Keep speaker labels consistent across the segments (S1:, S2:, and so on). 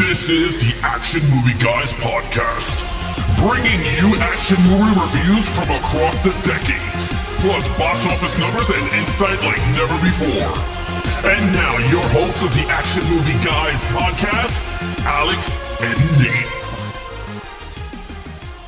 S1: This is the Action Movie Guys podcast, bringing you action movie reviews from across the decades, plus box office numbers and insight like never before. And now, your hosts of the Action Movie Guys podcast, Alex and Nate.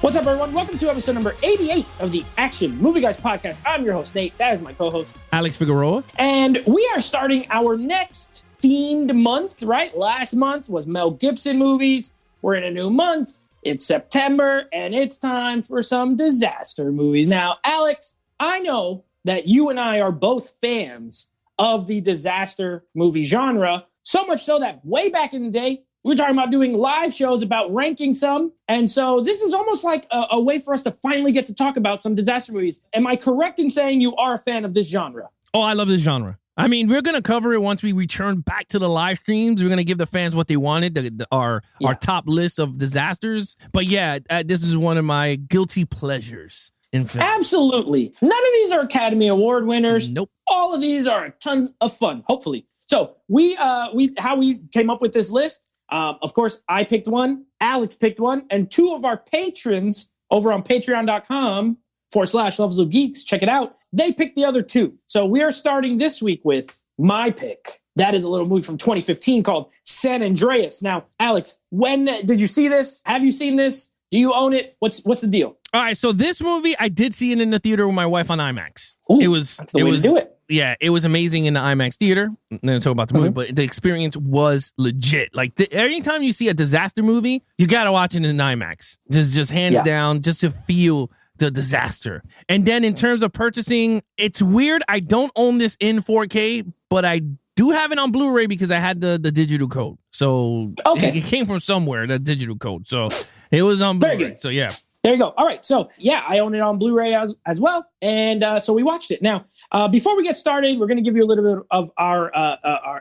S2: What's up, everyone? Welcome to episode number 88 of the Action Movie Guys podcast. I'm your host, Nate. That is my co-host,
S3: Alex Figueroa.
S2: And we are starting our next themed month, right? Last month was Mel Gibson movies. We're in a new month. It's September, and it's time for some disaster movies. Now, Alex, I know that you and I are both fans of the disaster movie genre, so much so that way back in the day, we were talking about doing live shows about ranking some. And so this is almost like a way for us to finally get to talk about some disaster movies. Am I correct in saying you are a fan of this genre?
S3: Oh, I love this genre. I mean, we're going to cover it once we return back to the live streams. We're going to give the fans what they wanted, our top list of disasters. But yeah, this is one of my guilty pleasures in film.
S2: Absolutely. None of these are Academy Award winners.
S3: Nope.
S2: All of these are a ton of fun, hopefully. So how we came up with this list, of course, I picked one, Alex picked one, and two of our patrons over on patreon.com/Levels of Geeks, check it out, they picked the other two. So we are starting this week with my pick. That is a little movie from 2015 called San Andreas. Now, Alex, when did you see this? Have you seen this? Do you own it? What's the deal?
S3: All right, so this movie, I did see it in the theater with my wife on IMAX.
S2: Ooh, that's the way to do it.
S3: Yeah, it was amazing in the IMAX theater. I'm going to talk about the movie, but the experience was legit. Like, anytime you see a disaster movie, you got to watch it in IMAX. Just hands down, just to feel the disaster. And then in terms of purchasing, it's weird. I don't own this in 4K, but I do have it on Blu-ray because I had the digital code. So it came from somewhere, the digital code. So it was on Blu-ray. Very good. So yeah.
S2: There you go. All right. So yeah, I own it on Blu-ray as well. And so we watched it. Now, before we get started, we're going to give you a little bit of our,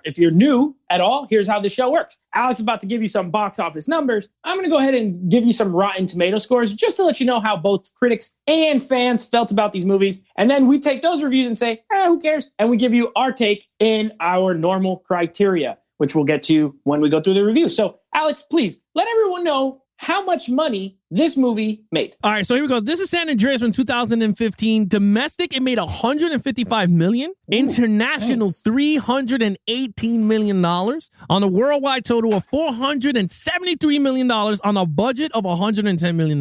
S2: if you're new at all, here's how the show works. Alex is about to give you some box office numbers. I'm going to go ahead and give you some Rotten Tomato scores just to let you know how both critics and fans felt about these movies. And then we take those reviews and say, who cares? And we give you our take in our normal criteria, which we'll get to when we go through the review. So Alex, please let everyone know how much money this movie made. All
S3: right, so here we go. This is San Andreas from 2015. Domestic, it made $155 million. International, nice. $318 million. On a worldwide total of $473 million on a budget of $110 million.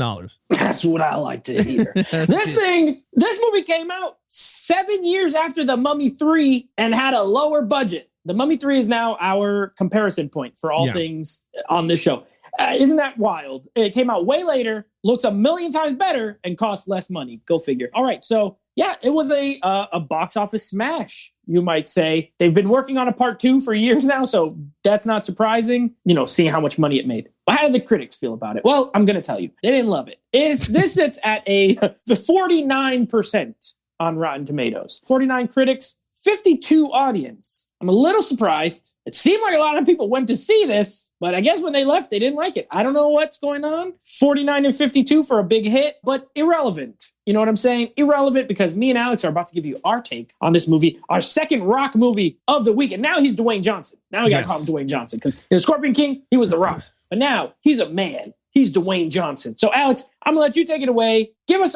S2: That's what I like to hear. This movie came out 7 years after The Mummy 3 and had a lower budget. The Mummy 3 is now our comparison point for all things on this show. Isn't that wild? It came out way later, looks a million times better, and costs less money. Go figure. All right, so yeah, it was a box office smash, you might say. They've been working on a part 2 for years now, so that's not surprising, seeing how much money it made. But how did the critics feel about it? Well, I'm going to tell you. They didn't love it. This sits at the 49% on Rotten Tomatoes. 49 critics, 52 audience. I'm a little surprised. It seemed like a lot of people went to see this, but I guess when they left, they didn't like it. I don't know what's going on. 49 and 52 for a big hit, but irrelevant. You know what I'm saying? Irrelevant, because me and Alex are about to give you our take on this movie, our second Rock movie of the week. And now he's Dwayne Johnson. Now we got to call him Dwayne Johnson, because in Scorpion King, he was The Rock. But now he's a man. He's Dwayne Johnson. So Alex, I'm gonna let you take it away. Give us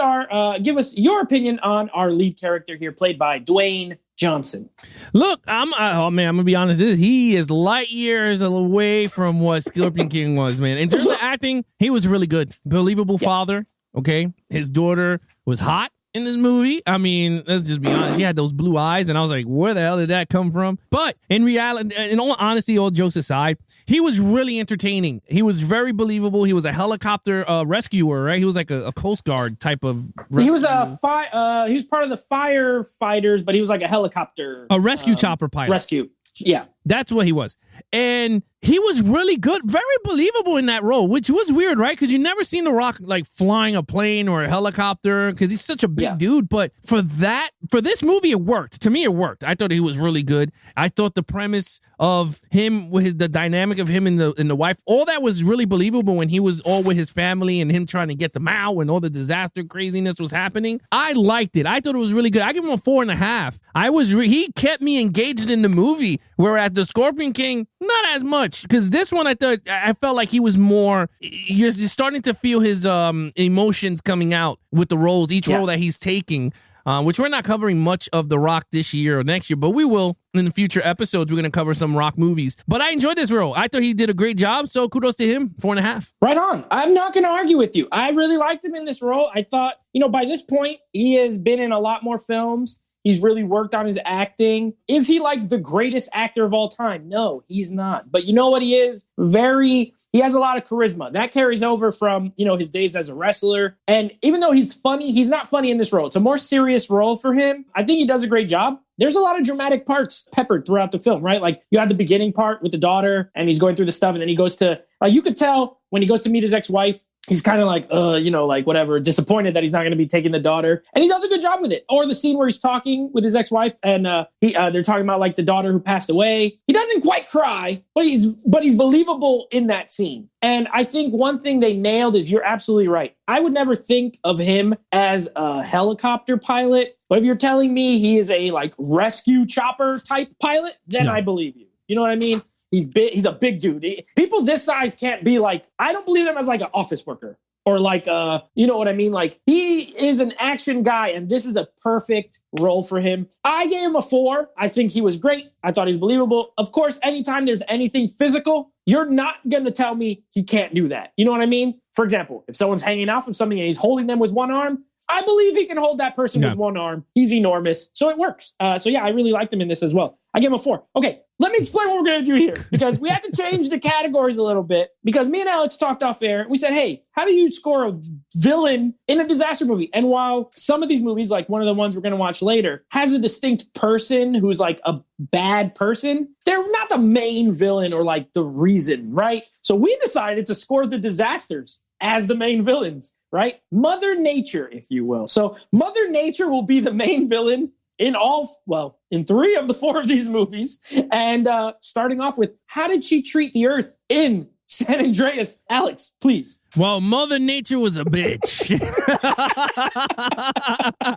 S2: your opinion on our lead character here, played by Dwayne Johnson.
S3: Look, I'm gonna be honest. He is light years away from what Scorpion King was, man. In terms of acting, he was really good. Believable father. Okay, his daughter was hot in this movie. I mean, let's just be honest. He had those blue eyes, and I was like, where the hell did that come from? But in reality, in all honesty, all jokes aside, he was really entertaining. He was very believable. He was a helicopter rescuer, right? He was like a Coast Guard type of rescuer. He was
S2: he was part of the firefighters, but he was like a helicopter.
S3: A rescue chopper pilot.
S2: Rescue. Yeah.
S3: That's what he was. And he was really good, very believable in that role, which was weird, right? Because you never seen The Rock like flying a plane or a helicopter because he's such a big dude. But for this movie, it worked. To me, it worked. I thought he was really good. I thought the premise of him, with the dynamic of him and the wife, all that was really believable when he was all with his family and him trying to get them out when all the disaster craziness was happening. I liked it. I thought it was really good. I give him a 4.5. He kept me engaged in the movie, whereas the Scorpion King, not as much. Because this one, I felt like he was more, you're starting to feel his emotions coming out with the roles, each role that he's taking. Which we're not covering much of The Rock this year or next year, but we will in the future episodes. We're going to cover some Rock movies. But I enjoyed this role. I thought he did a great job, so kudos to him. 4.5.
S2: Right on. I'm not going to argue with you. I really liked him in this role. I thought, by this point, he has been in a lot more films. He's really worked on his acting. Is he like the greatest actor of all time? No, he's not. But you know what he is? He has a lot of charisma. That carries over from, his days as a wrestler. And even though he's funny, he's not funny in this role. It's a more serious role for him. I think he does a great job. There's a lot of dramatic parts peppered throughout the film, right? Like you had the beginning part with the daughter and he's going through the stuff. And then he goes to, you could tell when he goes to meet his ex-wife, he's kind of like, whatever, disappointed that he's not going to be taking the daughter. And he does a good job with it. Or the scene where he's talking with his ex-wife and they're talking about like the daughter who passed away. He doesn't quite cry, but he's believable in that scene. And I think one thing they nailed is you're absolutely right. I would never think of him as a helicopter pilot. But if you're telling me he is a like rescue chopper type pilot, then I believe you. You know what I mean? He's big. He's a big dude. People this size can't be like, I don't believe him as like an office worker or like, you know what I mean? Like he is an action guy and this is a perfect role for him. I gave him a 4. I think he was great. I thought he was believable. Of course, anytime there's anything physical, you're not going to tell me he can't do that. You know what I mean? For example, if someone's hanging out from something and he's holding them with one arm, I believe he can hold that person with one arm. He's enormous. So it works. I really liked him in this as well. I give him a 4. Okay, let me explain what we're going to do here because we have to change the categories a little bit because me and Alex talked off air. We said, hey, how do you score a villain in a disaster movie? And while some of these movies, like one of the ones we're going to watch later, has a distinct person who's like a bad person, they're not the main villain or like the reason, right? So we decided to score the disasters as the main villains. Right? Mother Nature, if you will. So Mother Nature will be the main villain in in 3 of the 4 of these movies. And starting off with, how did she treat the earth in San Andreas? Alex, please.
S3: Well, Mother Nature was a bitch.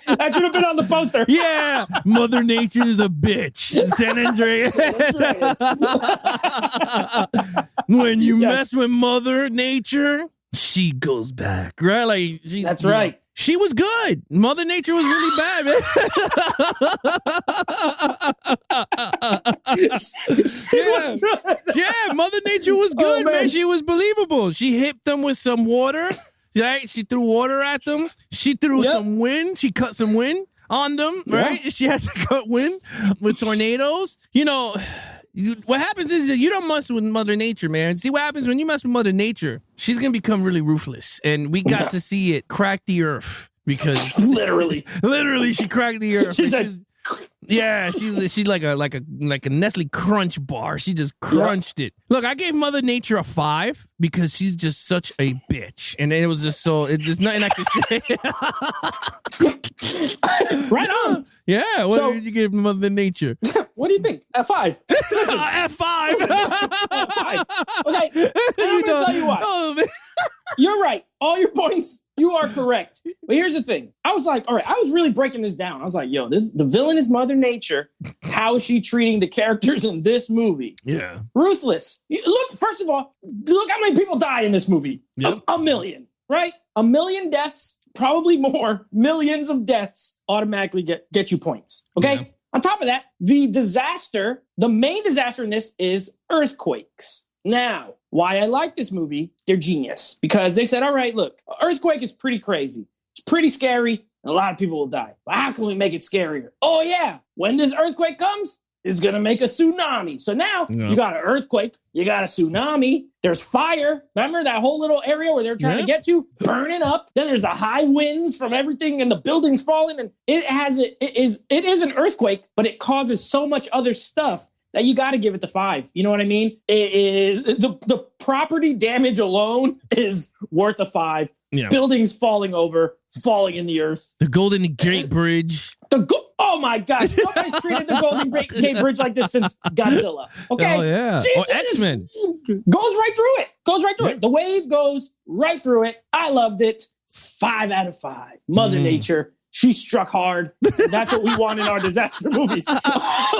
S2: That should have been on the poster.
S3: Yeah, Mother Nature is a bitch. San Andreas. When you mess with Mother Nature, she goes back, right? Like
S2: that's right.
S3: She was good. Mother Nature was really bad, man. Yeah, Mother Nature was good, man. She was believable. She hit them with some water, right? She threw water at them. She threw some wind. She cut some wind on them, right? She had to cut wind with tornadoes. What happens is that you don't mess with Mother Nature, man. See what happens when you mess with Mother Nature? She's going to become really ruthless. And we got to see it crack the earth because literally she cracked the earth. She's like a Nestle Crunch bar. She just crunched it. Look, I gave Mother Nature a 5 because she's just such a bitch. And it was just there's nothing I can say.
S2: Right on.
S3: Yeah. What did you give Mother Nature?
S2: What do you think? F5. Listen.
S3: F5.
S2: F5. Okay. I'm going to tell you why. You're right. All your points, you are correct. But here's the thing. I was like, all right, I was really breaking this down. I was like, the villain is Mother Nature. How is she treating the characters in this movie?
S3: Yeah.
S2: Ruthless. Look, first of all, look how many people die in this movie. Yep. A million, right? 1 million deaths, probably more. Millions of deaths automatically get you points. Okay? Yeah. On top of that, the main disaster in this is earthquakes. Now, why I like this movie, they're genius. Because they said, all right, look, earthquake is pretty crazy. It's pretty scary, and a lot of people will die. But how can we make it scarier? Oh, yeah, when this earthquake comes, it's going to make a tsunami. So now you got an earthquake, you got a tsunami, there's fire. Remember that whole little area where they're trying to get to? Burning up. Then there's the high winds from everything and the buildings falling. And it is an earthquake, but it causes so much other stuff that you got to give it the 5. You know what I mean? It is the property damage alone is worth a 5. Yeah. Buildings falling over, falling in the earth.
S3: The Golden Gate Bridge.
S2: Oh my gosh! Nobody's treated the Golden Gate Bridge like this since Godzilla. Okay?
S3: Oh yeah. Or X-Men.
S2: Goes right through it. The wave goes right through it. I loved it. 5 out of 5. Mother Nature. She struck hard. That's what we want in our disaster movies.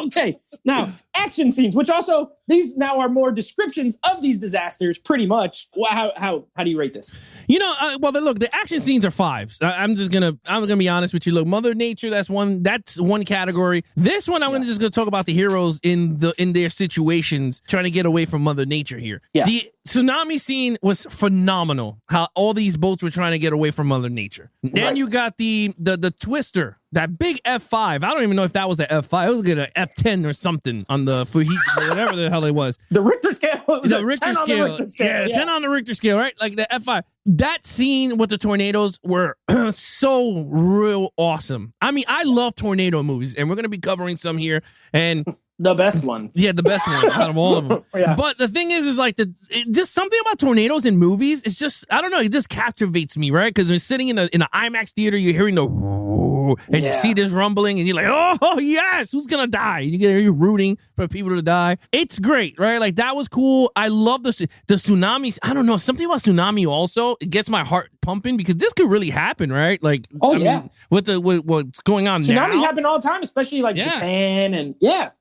S2: Okay. Now, action scenes, which also these now are more descriptions of these disasters, pretty much. How do you rate this?
S3: Well, look, the action scenes are fives. I'm gonna be honest with you. Look, Mother Nature, that's one category. This one, I'm gonna talk about the heroes in their situations, trying to get away from Mother Nature here.
S2: Yeah.
S3: The tsunami scene was phenomenal. How all these boats were trying to get away from Mother Nature. Then you got the twister. That big F5. I don't even know if that was an F5. It was like an F10 or something on the whatever the hell it was.
S2: The Richter scale. It was
S3: the Richter scale. Yeah, 10 on the Richter scale, right? Like the F5. That scene with the tornadoes were so real awesome. I mean, I love tornado movies, and we're going to be covering some here. And
S2: the best one.
S3: Yeah, the best one out of all of them.
S2: Yeah.
S3: But the thing is like just something about tornadoes in movies. It's just, I don't know, it just captivates me, right? Because we're sitting in an IMAX theater, you're hearing the and you see this rumbling, and you're like, oh yes, who's gonna die? You're rooting for people to die. It's great, right? Like that was cool. I love the tsunamis. I don't know, something about tsunami also, it gets my heart pumping because this could really happen, right? Like, I mean, with what's going on now.
S2: Tsunamis happen all the time, especially like Japan and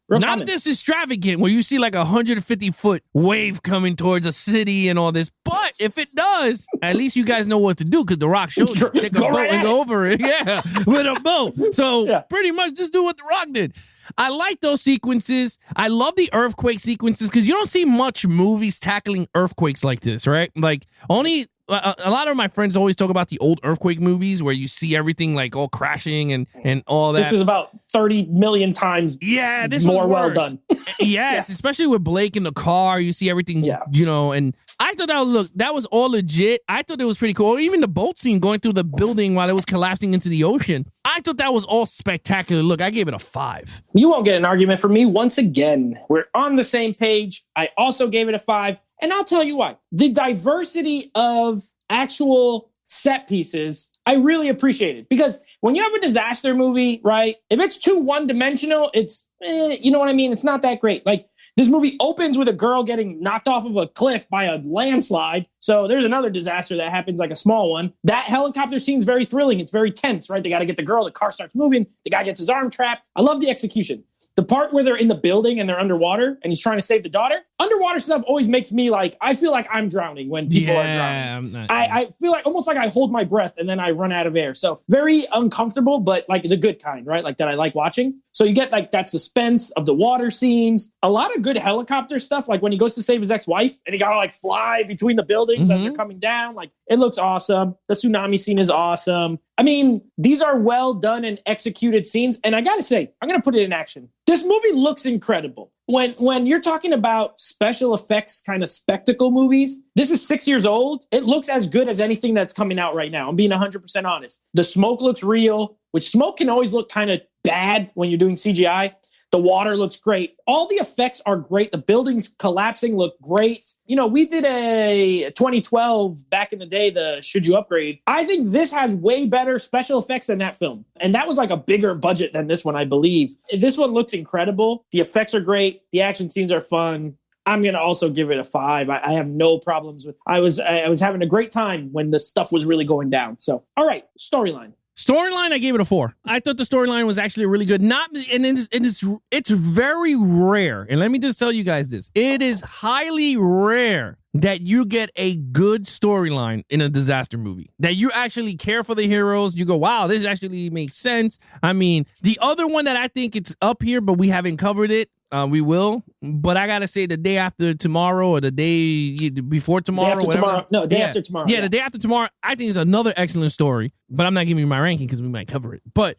S3: not this extravagant where you see like 150-foot wave coming towards a city and all this. But if it does, at least you guys know what to do because The Rock showed you. Take a boat and go over it. Yeah, with a boat. So pretty much just do what The Rock did. I like those sequences. I love the earthquake sequences because you don't see much movies tackling earthquakes like this, right? Like only... A lot of my friends always talk about the old earthquake movies where you see everything like all crashing and all that.
S2: This is about 30 million times
S3: this
S2: more well done.
S3: Yes, especially with Blake in the car. You see everything, and I thought that was all legit. I thought it was pretty cool. Even the boat scene going through the building while it was collapsing into the ocean. I thought that was all spectacular. Look, I gave it a 5.
S2: You won't get an argument from me once again. We're on the same page. I also gave it a 5. And I'll tell you why. The diversity of actual set pieces, I really appreciate it. Because when you have a disaster movie, right, if it's too one-dimensional, it's, you know what I mean? It's not that great. Like, this movie opens with a girl getting knocked off of a cliff by a landslide. So there's another disaster that happens, like a small one. That helicopter scene's very thrilling. It's very tense, right? They got to get the girl. The car starts moving. The guy gets his arm trapped. I love the execution. The part where they're in the building and they're underwater and he's trying to save the daughter. Underwater stuff always makes me like, I feel like I'm drowning when people are drowning. I feel like almost like I hold my breath and then I run out of air. So very uncomfortable, but like the good kind, right? Like that I like watching. So you get like that suspense of the water scenes, a lot of good helicopter stuff. Like when he goes to save his ex-wife and he got to like fly between the buildings as they're coming down. Like it looks awesome. The tsunami scene is awesome. I mean, these are well done and executed scenes. And I got to say, I'm going to put it in action. This movie looks incredible. When you're talking about special effects kind of spectacle movies, this is 6 years old. It looks as good as anything that's coming out right now. I'm being 100% honest. The smoke looks real, which smoke can always look kind of bad when you're doing CGI. The water looks great. All the effects are great. The buildings collapsing look great. You know, we did a 2012 back in the day, the Should You Upgrade? I think this has way better special effects than that film. And that was like a bigger budget than this one, I believe. This one looks incredible. The effects are great. The action scenes are fun. I'm going to also give it a 5. I have no problems with I was having a great time when the stuff was really going down. So, all right, storyline.
S3: Storyline, I gave it a 4. I thought the storyline was actually really good. It's very rare. And let me just tell you guys this. It is highly rare that you get a good storyline in a disaster movie. That you actually care for the heroes. You go, wow, this actually makes sense. I mean, the other one that I think it's up here, but we haven't covered it. We will, but I gotta say the day after tomorrow or the day before tomorrow.
S2: Day after tomorrow. No, day after tomorrow.
S3: Yeah, the day after tomorrow. I think is another excellent story, but I'm not giving you my ranking because we might cover it. But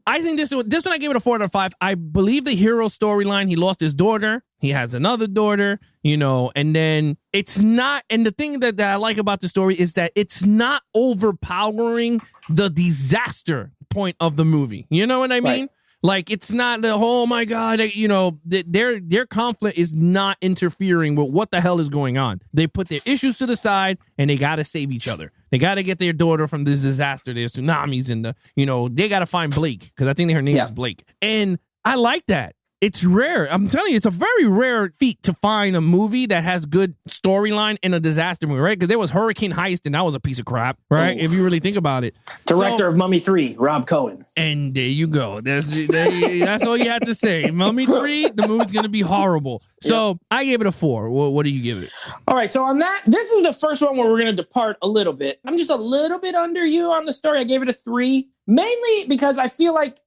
S3: I think this one I gave it a 4 out of 5. I believe the hero storyline. He lost his daughter. He has another daughter, and then it's not. And the thing that I like about the story is that it's not overpowering the disaster point of the movie. You know what I mean?
S2: Right.
S3: Like, it's not the, oh my God, their conflict is not interfering with what the hell is going on. They put their issues to the side and they got to save each other. They got to get their daughter from this disaster. There's tsunamis and they got to find Blake because I think her name is Blake. And I like that. it's rare. I'm telling you, it's a very rare feat to find a movie that has good storyline in a disaster movie, right? Because there was Hurricane Heist, and that was a piece of crap, right? If you really think about it.
S2: Director of Mummy 3, Rob Cohen.
S3: And there you go. That's all you had to say. Mummy 3, the movie's going to be horrible. So I gave it a 4. What do you give it?
S2: All right. So on that, this is the first one where we're going to depart a little bit. I'm just a little bit under you on the story. I gave it a 3. Mainly because I feel like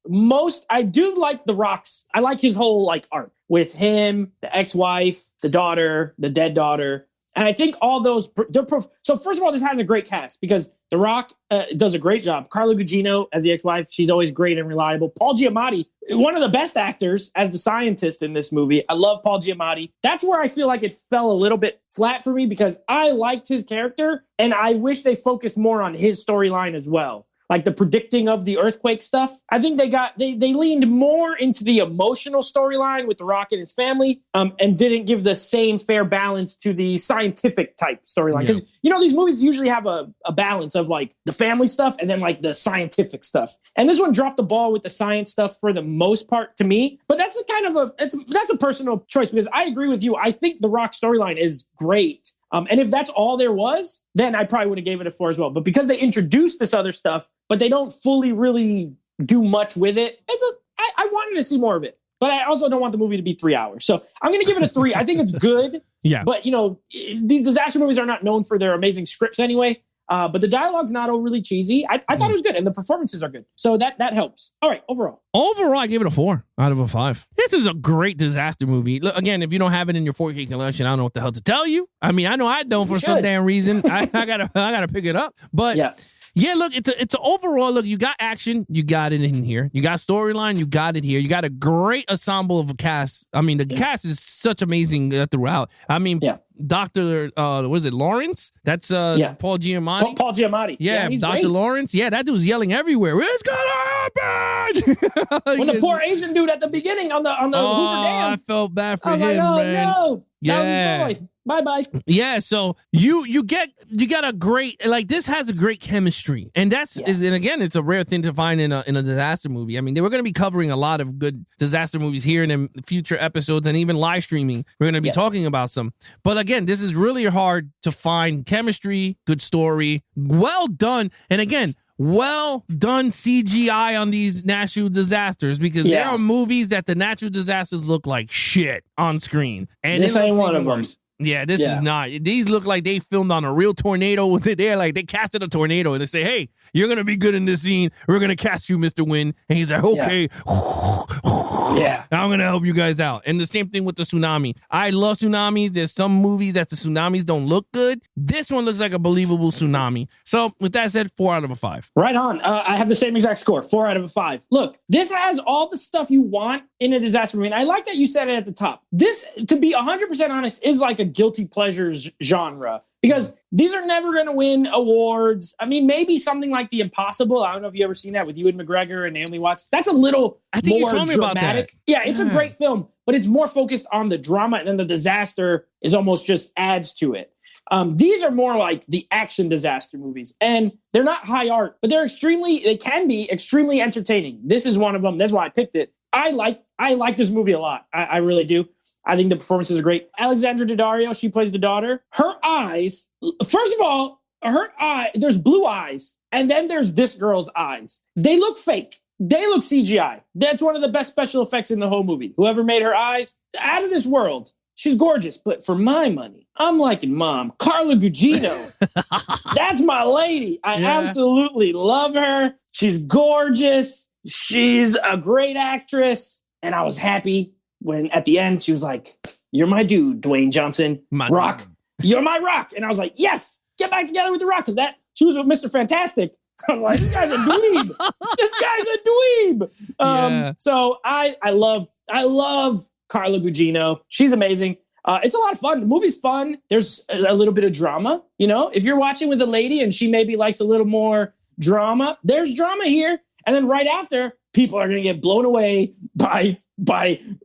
S2: I do like The Rock's. I like his whole like arc with him, the ex-wife, the daughter, the dead daughter. And I think all those, so first of all, this has a great cast because The Rock does a great job. Carla Gugino as the ex-wife, she's always great and reliable. Paul Giamatti, one of the best actors as the scientist in this movie. I love Paul Giamatti. That's where I feel like it fell a little bit flat for me because I liked his character and I wish they focused more on his storyline as well. Like the predicting of the earthquake stuff. I think they leaned more into the emotional storyline with The Rock and his family and didn't give the same fair balance to the scientific type storyline. Because, these movies usually have a balance of like the family stuff and then like the scientific stuff. And this one dropped the ball with the science stuff for the most part to me. But that's a personal choice because I agree with you. I think The Rock storyline is great. And if that's all there was, then I probably would have gave it a 4 as well. But because they introduced this other stuff, but they don't fully really do much with it, I wanted to see more of it. But I also don't want the movie to be 3 hours. So I'm going to give it a 3. I think it's good. Yeah. But, these disaster movies are not known for their amazing scripts anyway. But the dialogue's not overly cheesy. I thought it was good, and the performances are good. So that helps. All right, overall.
S3: Overall, I give it a 4 out of a 5. This is a great disaster movie. Look, again, if you don't have it in your 4K collection, I don't know what the hell to tell you. I mean, I know I don't for some damn reason. I gotta pick it up. But yeah, look, it's an overall look. You got action, you got it in here. You got storyline, you got it here. You got a great ensemble of a cast. I mean, the cast is such amazing throughout. I mean, Dr. Was it Lawrence? That's Paul Giamatti.
S2: Paul Giamatti.
S3: Yeah, Dr. Great. Lawrence. Yeah, that dude's yelling everywhere. It's gonna happen.
S2: When the poor Asian dude at the beginning on the Hoover Dam.
S3: I felt bad for him,
S2: like,
S3: man.
S2: No.
S3: Yeah.
S2: That was his boy. Bye-bye.
S3: Yeah, so you got a great, like, this has a great chemistry. And and again, it's a rare thing to find in a disaster movie. I mean, they were going to be covering a lot of good disaster movies here in future episodes and even live streaming. We're going to be talking about some. But again, this is really hard to find chemistry, good story, well done. And again, well done CGI on these natural disasters because there are movies that the natural disasters look like shit on screen. And
S2: this ain't one of them.
S3: Yeah, this is not. These look like they filmed on a real tornado. They're like, they casted a tornado and they say, hey, you're going to be good in this scene. We're going to cast you, Mr. Wynn. And he's like, okay. Yeah. I'm going to help you guys out. And the same thing with the tsunami. I love tsunamis. There's some movies that the tsunamis don't look good. This one looks like a believable tsunami. So with that said, 4 out of a 5.
S2: Right on. I have the same exact score, 4 out of a 5. Look, this has all the stuff you want in a disaster movie. And I like that you said it at the top. This, to be 100% honest, is like a guilty pleasures genre. Because these are never going to win awards. I mean, maybe something like The Impossible. I don't know if you ever seen that with Ewan McGregor and Naomi Watts. That's a little
S3: I think
S2: more
S3: you told me
S2: dramatic.
S3: About that.
S2: Yeah, it's a great film, but it's more focused on the drama, and then the disaster is almost just adds to it. These are more like the action disaster movies, and they're not high art, but they can be extremely entertaining. This is one of them. That's why I picked it. I like this movie a lot. I really do. I think the performances are great. Alexandra Daddario, she plays the daughter. Her eyes, first of all, there's blue eyes, and then there's this girl's eyes. They look fake. They look CGI. That's one of the best special effects in the whole movie. Whoever made her eyes, out of this world. She's gorgeous, but for my money, I'm liking Mom. Carla Gugino. That's my lady. I absolutely love her. She's gorgeous. She's a great actress. And I was happy when at the end she was like, "You're my dude, Dwayne Johnson. Rock. You're my Rock." And I was like, yes, get back together with the Rock. Because she was with Mr. Fantastic. I was like, this guy's a dweeb. This guy's a dweeb. So I love Carla Gugino. She's amazing. It's a lot of fun. The movie's fun. There's a little bit of drama. You know, if you're watching with a lady and she maybe likes a little more drama, there's drama here. And then right after, people are going to get blown away by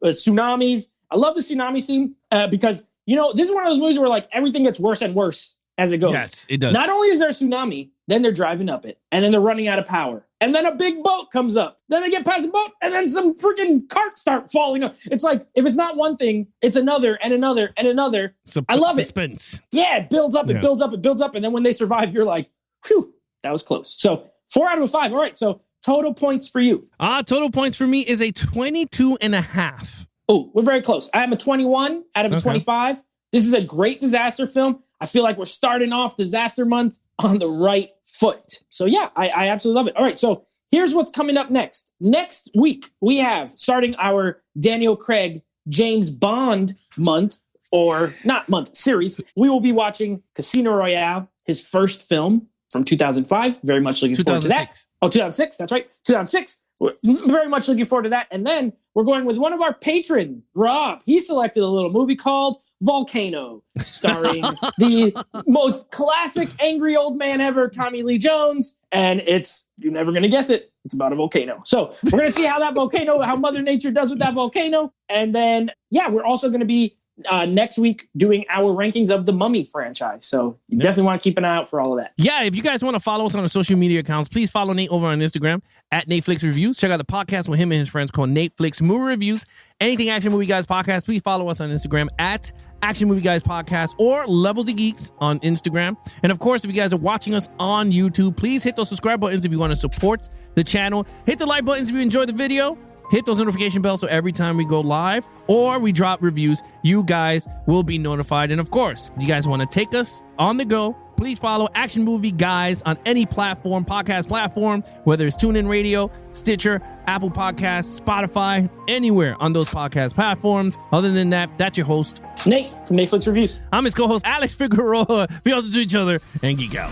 S2: tsunamis. I love the tsunami scene because, this is one of those movies where like everything gets worse and worse as it goes.
S3: Yes, it does.
S2: Not only is there a tsunami, then they're driving up it, and then they're running out of power. And then a big boat comes up. Then they get past the boat, and then some freaking carts start falling up. It's like, if it's not one thing, it's another and another and another. I love
S3: suspense.
S2: Yeah, it builds up, it builds up, it builds up. And then when they survive, you're like, whew, that was close. So 4 out of 5. All right, so total points for you.
S3: Total points for me is a 22.5.
S2: Oh, we're very close. I have a 21 out of a 25. This is a great disaster film. I feel like we're starting off disaster month on the right foot. So yeah, I absolutely love it. All right, so here's what's coming up next. Next week, we have, starting our Daniel Craig James Bond month, or not month, series, we will be watching Casino Royale, his first film from 2005. Very much looking forward to that. Oh, 2006, that's right. 2006. We're very much looking forward to that. And then we're going with one of our patrons, Rob. He selected a little movie called Volcano, starring the most classic angry old man ever, Tommy Lee Jones. And you're never going to guess it. It's about a volcano. So we're going to see how that volcano, how Mother Nature does with that volcano. And then, yeah, we're also going to be next week doing our rankings of the Mummy franchise. So you definitely want to keep an eye out for all of that.
S3: Yeah, if you guys want to follow us on our social media accounts, please follow Nate over on Instagram at NateFlix Reviews. Check out the podcast with him and his friends called NateFlix Movie Reviews. Anything Action Movie Guys Podcast, please follow us on Instagram at Action Movie Guys Podcast or Levels of Geeks on Instagram. And of course, if you guys are watching us on YouTube, please hit those subscribe buttons if you want to support the channel. Hit the like buttons if you enjoyed the video. Hit those notification bells so every time we go live or we drop reviews, you guys will be notified. And of course, if you guys want to take us on the go, please follow Action Movie Guys on any platform, podcast platform, whether it's TuneIn Radio, Stitcher, Apple Podcasts, Spotify, anywhere on those podcast platforms. Other than that, that's your host,
S2: Nate from NateFlix Reviews.
S3: I'm his co-host, Alex Figueroa. We also do each other and geek out.